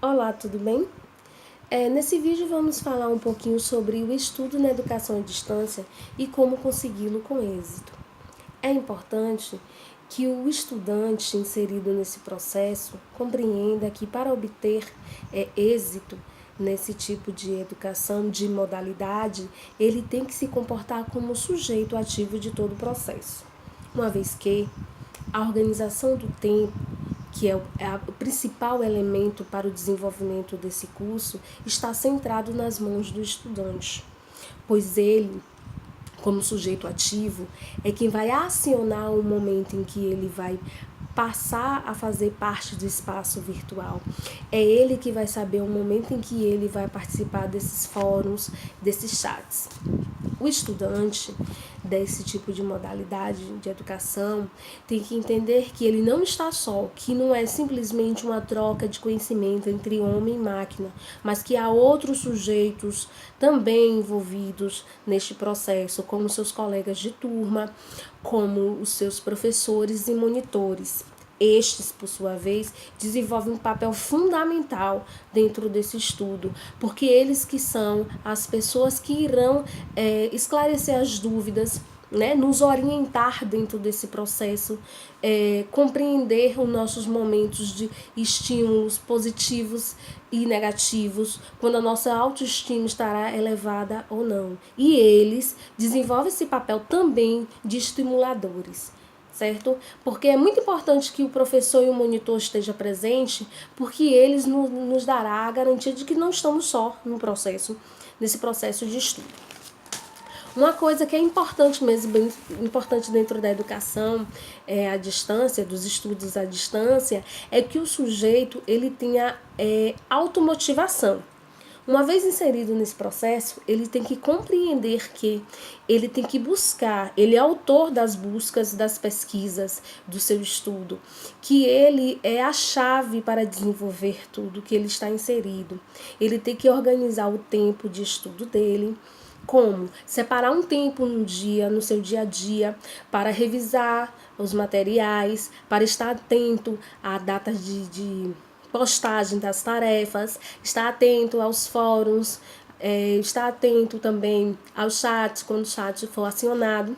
Olá, tudo bem? Nesse vídeo vamos falar um pouquinho sobre o estudo na educação à distância e como consegui-lo com êxito. É importante que o estudante inserido nesse processo compreenda que para obter êxito nesse tipo de educação, de modalidade, ele tem que se comportar como sujeito ativo de todo o processo, uma vez que a organização do tempo, que é o principal elemento para o desenvolvimento desse curso, está centrado nas mãos do estudante, pois ele, como sujeito ativo, é quem vai acionar o momento em que ele vai passar a fazer parte do espaço virtual. É ele que vai saber o momento em que ele vai participar desses fóruns, desses chats. O estudante desse tipo de modalidade de educação tem que entender que ele não está só, que não é simplesmente uma troca de conhecimento entre homem e máquina, mas que há outros sujeitos também envolvidos neste processo, como seus colegas de turma, como os seus professores e monitores. Estes, por sua vez, desenvolvem um papel fundamental dentro desse estudo, porque eles que são as pessoas que irão esclarecer as dúvidas, né, nos orientar dentro desse processo, compreender os nossos momentos de estímulos positivos e negativos, quando a nossa autoestima estará elevada ou não. E eles desenvolvem esse papel também de estimuladores, certo? Porque é muito importante que o professor e o monitor estejam presentes, porque eles nos dará a garantia de que não estamos só nesse processo de estudo. Uma coisa que é importante mesmo, bem importante dentro da educação à distância, dos estudos à distância, é que o sujeito ele tenha automotivação. Uma vez inserido nesse processo, ele tem que compreender que ele tem que buscar, ele é autor das buscas, das pesquisas, do seu estudo, que ele é a chave para desenvolver tudo que ele está inserido. Ele tem que organizar o tempo de estudo dele. Como? Separar um tempo no dia, no seu dia a dia, para revisar os materiais, para estar atento à data de postagem das tarefas, estar atento aos fóruns, estar atento também aos chats, quando o chat for acionado.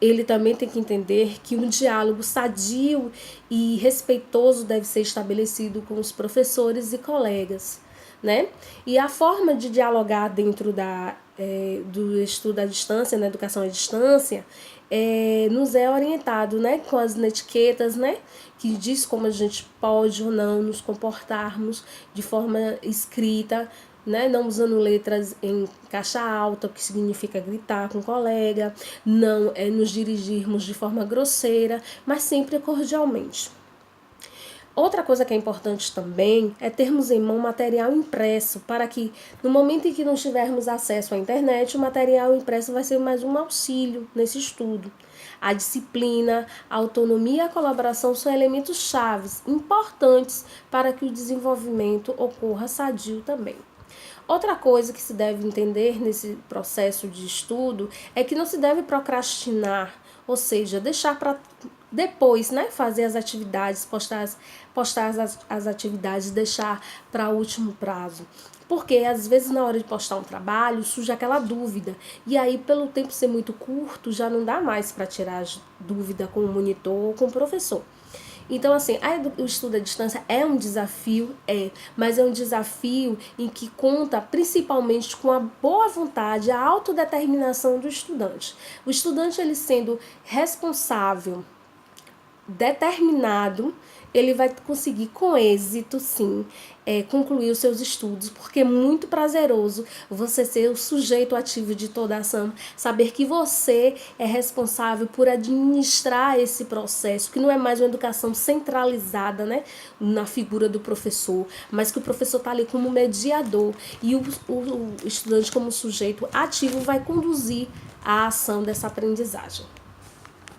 Ele também tem que entender que um diálogo sadio e respeitoso deve ser estabelecido com os professores e colegas, né? E a forma de dialogar dentro do estudo à distância, na educação à distância, nos é orientado, né, com as etiquetas, né, que diz como a gente pode ou não nos comportarmos de forma escrita, né, não usando letras em caixa alta, o que significa gritar com o colega, não nos dirigirmos de forma grosseira, mas sempre cordialmente. Outra coisa que é importante também é termos em mão material impresso, para que no momento em que não tivermos acesso à internet, o material impresso vai ser mais um auxílio nesse estudo. A disciplina, a autonomia e a colaboração são elementos chaves, importantes para que o desenvolvimento ocorra sadio também. Outra coisa que se deve entender nesse processo de estudo é que não se deve procrastinar, ou seja, deixar para depois, né, fazer as atividades, postar as atividades, deixar para o último prazo. Porque às vezes na hora de postar um trabalho surge aquela dúvida, e aí pelo tempo ser muito curto já não dá mais para tirar dúvida com o monitor ou com o professor. Então, assim, o estudo à distância é um desafio, mas é um desafio em que conta principalmente com a boa vontade, a autodeterminação do estudante. O estudante, ele sendo responsável, determinado, ele vai conseguir com êxito, sim, concluir os seus estudos, porque é muito prazeroso você ser o sujeito ativo de toda a ação, saber que você é responsável por administrar esse processo, que não é mais uma educação centralizada, né, na figura do professor, mas que o professor está ali como mediador e o estudante como sujeito ativo vai conduzir a ação dessa aprendizagem.